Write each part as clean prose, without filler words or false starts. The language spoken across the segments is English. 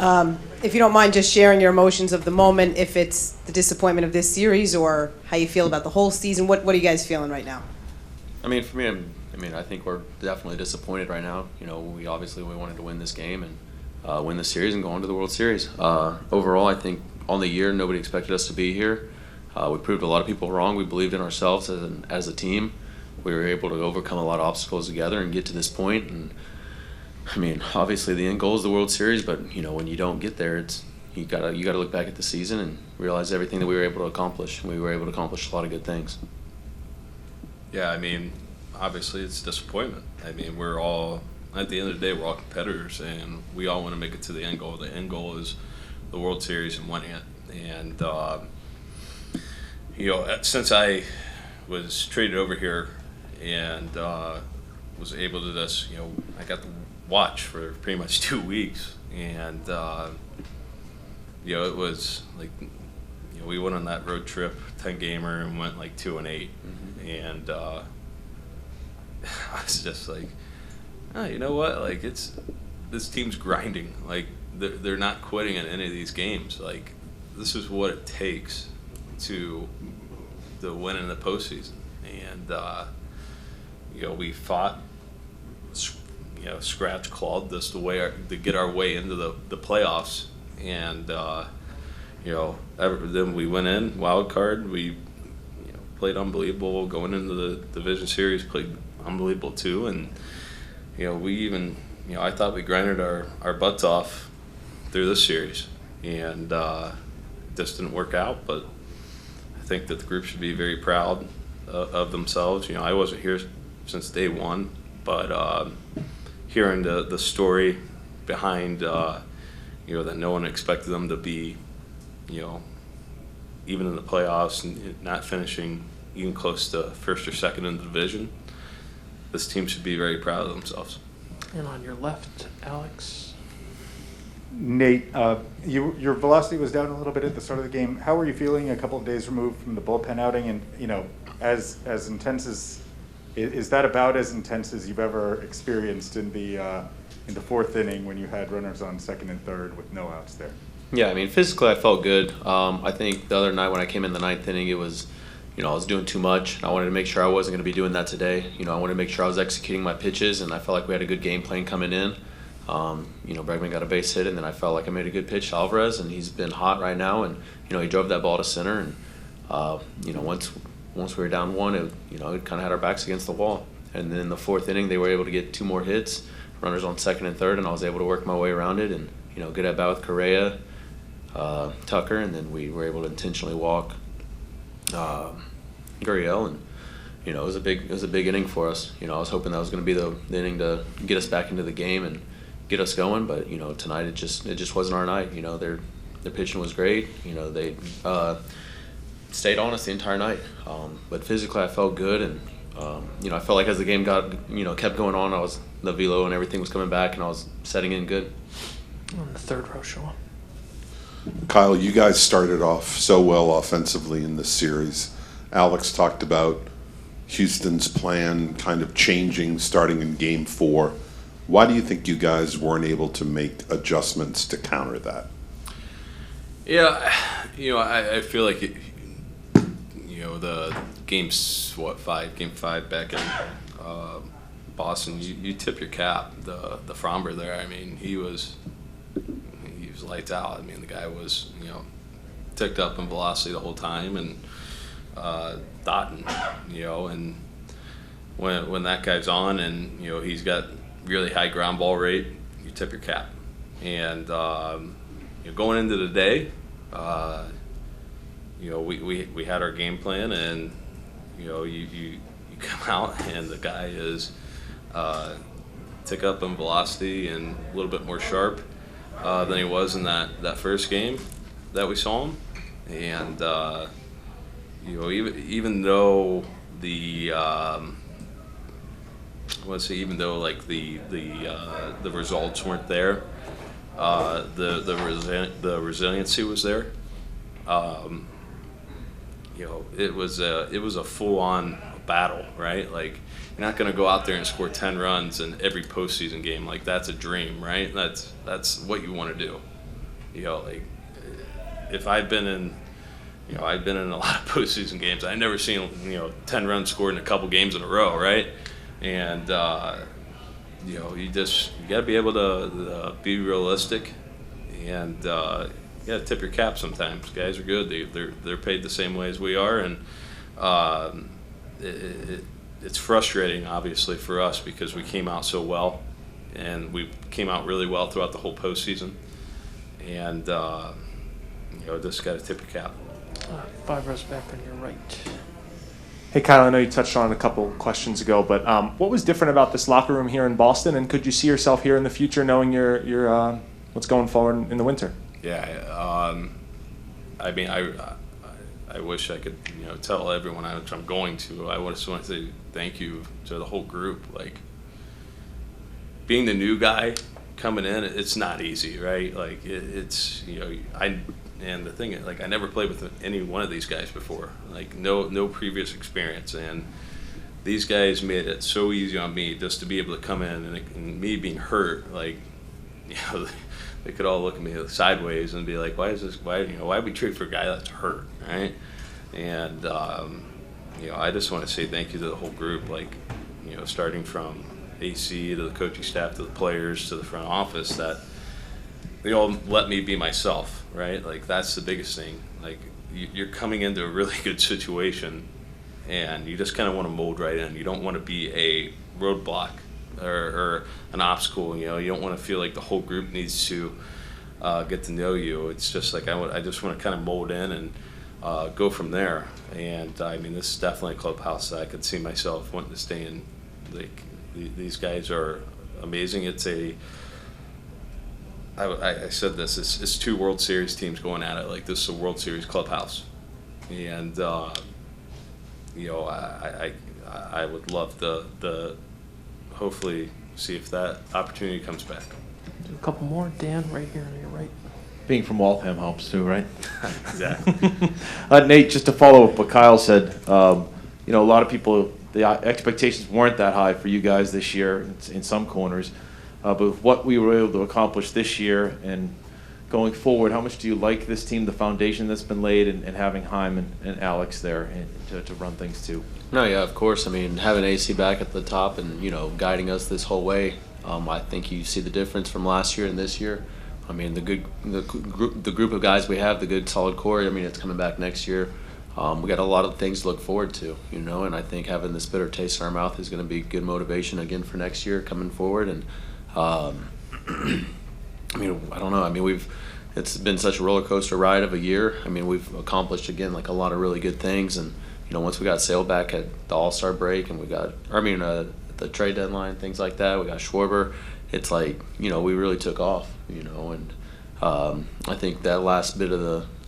If you don't mind just sharing your emotions of the moment, if it's the disappointment of this series or how you feel about the whole season, what are you guys feeling right now? I mean, for me, I think we're definitely disappointed right now. We wanted to win this game and win the series and go on to the World Series. Overall, I think on the year, nobody expected us to be here. We proved a lot of people wrong. We believed in ourselves as a team. We were able to overcome a lot of obstacles together and get to this point. And I mean, obviously the end goal is the World Series, but when you don't get there, you gotta look back at the season and realize everything that we were able to accomplish. And we were able to accomplish a lot of good things. Yeah, I mean, obviously it's disappointment. I mean, at the end of the day, we're all competitors, and we all want to make it to the end goal. The end goal is the World Series and winning it. And since I was traded over here and was able to just, I got to watch for pretty much 2 weeks, and it was like, we went on that road trip, 10-gamer, and went like 2-8, mm-hmm. And I was just like, oh, you know what? Like, this team's grinding. Like, they're not quitting in any of these games. Like, this is what it takes to win in the postseason. And we fought, scratch clawed this to get our way into the playoffs. And then we went in wild card. We played unbelievable going into the division series. Played unbelievable too, and we even I thought we grinded our butts off through this series, and it just didn't work out. But I think that the group should be very proud of themselves. I wasn't here since day one, but hearing the story behind that no one expected them to be even in the playoffs and not finishing even close to first or second in the division, this team should be very proud of themselves. And on your left, Alex. Nate, your velocity was down a little bit at the start of the game. How were you feeling a couple of days removed from the bullpen outing? And as intense as is that about as intense as you've ever experienced in the fourth inning when you had runners on second and third with no outs there? Yeah, I mean, physically I felt good. I think the other night when I came in the ninth inning, it was, I was doing too much. And I wanted to make sure I wasn't going to be doing that today. I wanted to make sure I was executing my pitches, and I felt like we had a good game plan coming in. Bregman got a base hit, and then I felt like I made a good pitch to Alvarez, and he's been hot right now. And he drove that ball to center, and once we were down one, it kind of had our backs against the wall. And then in the fourth inning, they were able to get 2 more hits, runners on second and third, and I was able to work my way around it and good at bat with Correa, Tucker, and then we were able to intentionally walk Gurriel, and it was a big inning for us. I was hoping that was going to be the inning to get us back into the game and get us going, but tonight it just wasn't our night. Their pitching was great. They stayed on us the entire night, but physically I felt good, and I felt like as the game kept going on, the velo and everything was coming back, and I was setting in good. On the third row, Sean. Kyle, you guys started off so well offensively in this series. Alex talked about Houston's plan kind of changing starting in Game 4. Why do you think you guys weren't able to make adjustments to counter that? Yeah, I feel like the Game 5 back in Boston, you tip your cap. The Schwarber there, I mean, he was lights out. I mean, the guy was ticked up in velocity the whole time, and dotting, and when that guy's on and he's got really high ground ball rate, you tip your cap. And going into the day, we had our game plan, and you come out and the guy is tick up in velocity and a little bit more sharp than he was in that first game that we saw him. And even though the the results weren't there, the resiliency was there. It was a full-on battle, right? Like, you're not going to go out there and score 10 runs in every postseason game. Like, that's a dream, right? That's what you want to do. like if I've been in, I've been in a lot of postseason games. I've never seen 10 runs scored in a couple games in a row, right? And you got to be able to be realistic, and you got to tip your cap sometimes. Guys are good. They're paid the same way as we are, and it's frustrating, obviously, for us because we came out so well, and we came out really well throughout the whole postseason, and just got to tip your cap. 5 rows back on your right. Hey, Kyle, I know you touched on it a couple questions ago, but what was different about this locker room here in Boston, and could you see yourself here in the future knowing your what's going forward in the winter? Yeah, I mean, I wish I could, tell everyone I'm going to. I just want to say thank you to the whole group. Like, being the new guy coming in, it's not easy, right? Like, it's, and the thing is, like, I never played with any one of these guys before. Like, no previous experience. And these guys made it so easy on me just to be able to come in, and me being hurt, like, they could all look at me sideways and be like, why we trade for a guy that's hurt, right? And, I just want to say thank you to the whole group, like, starting from AC to the coaching staff to the players to the front office, that they all let me be myself, right? Like, that's the biggest thing. Like, you're coming into a really good situation, and you just kind of want to mold right in. You don't want to be a roadblock or an obstacle. You don't want to feel like the whole group needs to get to know you. It's just like I just want to kind of mold in and go from there. And I mean, this is definitely a clubhouse that I could see myself wanting to stay in. Like, these guys are amazing. It's I said this. It's 2 World Series teams going at it. Like, this is a World Series clubhouse, and I would love to hopefully see if that opportunity comes back. Do a couple more. Dan, right here on your right. Being from Waltham helps too, right? Exactly. Nate, just to follow up what Kyle said, a lot of people, the expectations weren't that high for you guys this year in some corners. But with what we were able to accomplish this year and going forward, how much do you like this team, the foundation that's been laid, and having Heim and Alex there to run things too? No, yeah, of course. I mean, having AC back at the top and, guiding us this whole way, I think you see the difference from last year and this year. I mean, the group of guys we have, the good solid core, I mean, it's coming back next year. We got a lot of things to look forward to, and I think having this bitter taste in our mouth is going to be good motivation again for next year coming forward. And I mean, I don't know. I mean, it's been such a roller coaster ride of a year. I mean, we've accomplished again like a lot of really good things, and once we got Sale back at the All-Star break, and the trade deadline, things like that, we got Schwarber. It's like we really took off, and I think that last bit of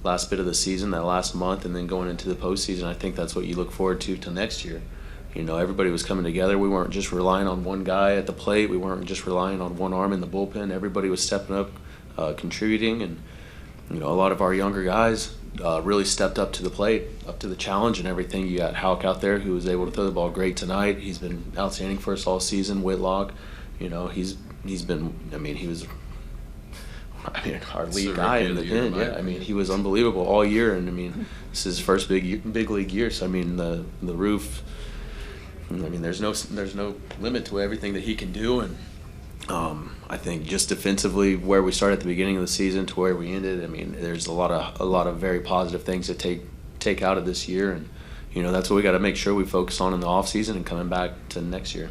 the season, that last month, and then going into the postseason, I think that's what you look forward to next year. Everybody was coming together. We weren't just relying on one guy at the plate. We weren't just relying on one arm in the bullpen. Everybody was stepping up, contributing, and a lot of our younger guys really stepped up to the plate, up to the challenge and everything. You got Houck out there who was able to throw the ball great tonight. He's been outstanding for us all season. Whitlock, he's been. I mean, he was. Our lead guy in the pen. Yeah, I mean, he was unbelievable all year, and I mean, this is his first big league year. So I mean, the roof. I mean, there's no limit to everything that he can do, and I think just defensively, where we started at the beginning of the season to where we ended, I mean, there's a lot of very positive things to take out of this year, and that's what we got to make sure we focus on in the off season and coming back to next year.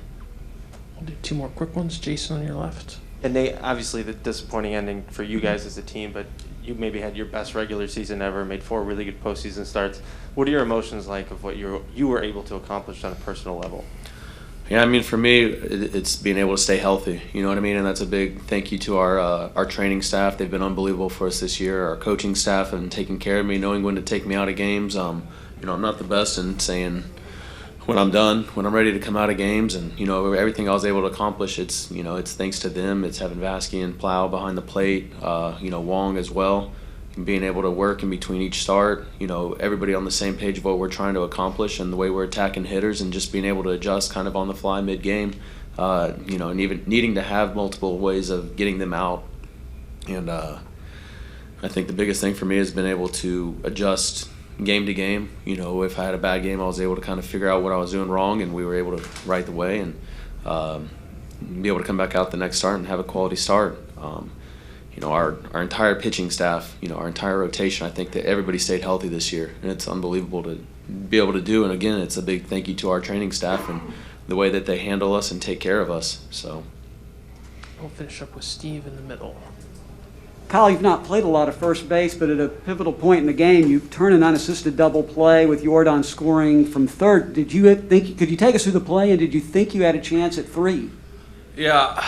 We'll do 2 more quick ones. Jason on your left. And Nate, obviously the disappointing ending for you guys as a team, but you maybe had your best regular season ever, made 4 really good postseason starts. What are your emotions like of what you were able to accomplish on a personal level? Yeah, I mean, for me, it's being able to stay healthy. You know what I mean? And that's a big thank you to our training staff. They've been unbelievable for us this year. Our coaching staff and taking care of me, knowing when to take me out of games. I'm not the best in saying when I'm done, when I'm ready to come out of games, and everything I was able to accomplish, it's thanks to them. It's having Vasky and Plow behind the plate, Wong as well, and being able to work in between each start. Everybody on the same page of what we're trying to accomplish and the way we're attacking hitters, and just being able to adjust kind of on the fly mid game, and even needing to have multiple ways of getting them out, and I think the biggest thing for me has been able to adjust game to game. You know, if I had a bad game, I was able to kind of figure out what I was doing wrong, and we were able to right the way and be able to come back out the next start and have a quality start. You know, our entire pitching staff, you know, our entire rotation, I think that everybody stayed healthy this year, and it's unbelievable to be able to do. And again, it's a big thank you to our training staff and the way that they handle us and take care of us. So We'll finish up with Steve in the middle. Kyle, you've not played a lot of first base, but at a pivotal point in the game, you turn an unassisted double play with Jordan scoring from third. Could you take us through the play, and did you think you had a chance at 3? Yeah,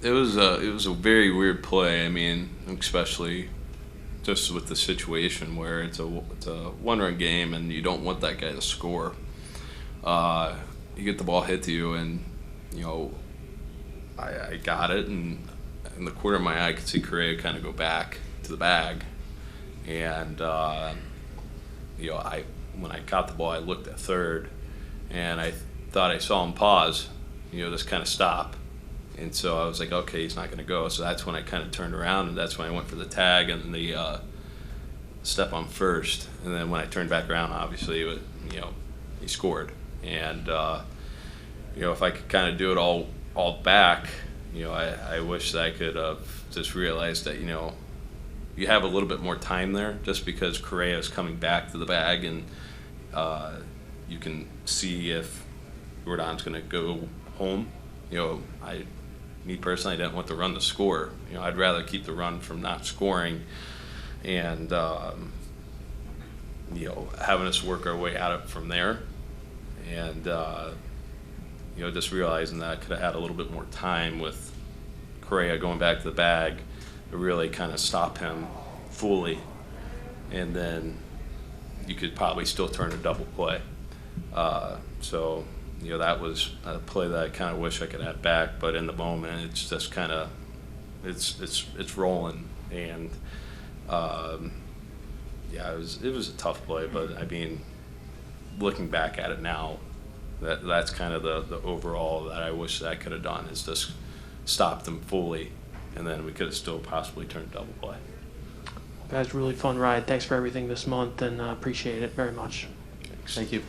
it was a very weird play. I mean, especially just with the situation where it's a one-run game and you don't want that guy to score. You get the ball hit to you, and you know, I got it, and in the corner of my eye, I could see Correa kind of go back to the bag, and you know, when I caught the ball, I looked at third, and I thought I saw him pause, you know, just kind of stop. And so I was like, okay, he's not going to go. So that's when I kind of turned around, and that's when I went for the tag and the step on first. And then when I turned back around, obviously, you know, he scored. And you know, if I could kind of do it all back, you know, I wish that I could have just realized that, you know, you have a little bit more time there, just because Correa is coming back to the bag, and you can see if Jordan's going to go home. You know, me personally, I didn't want the run to score. You know, I'd rather keep the run from not scoring, and you know, having us work our way out of from there, and you know, just realizing that I could have had a little bit more time with Correa going back to the bag to really kind of stop him fully, and then you could probably still turn a double play. So, you know, that was a play that I kind of wish I could have back, but in the moment, it's just kind of, it's rolling, and yeah, it was a tough play, but I mean, looking back at it now, that's kind of the overall that I wish that I could have done, is just stop them fully, and then we could have still possibly turned double play. Guys, really fun ride. Thanks for everything this month, and appreciate it very much. thank you.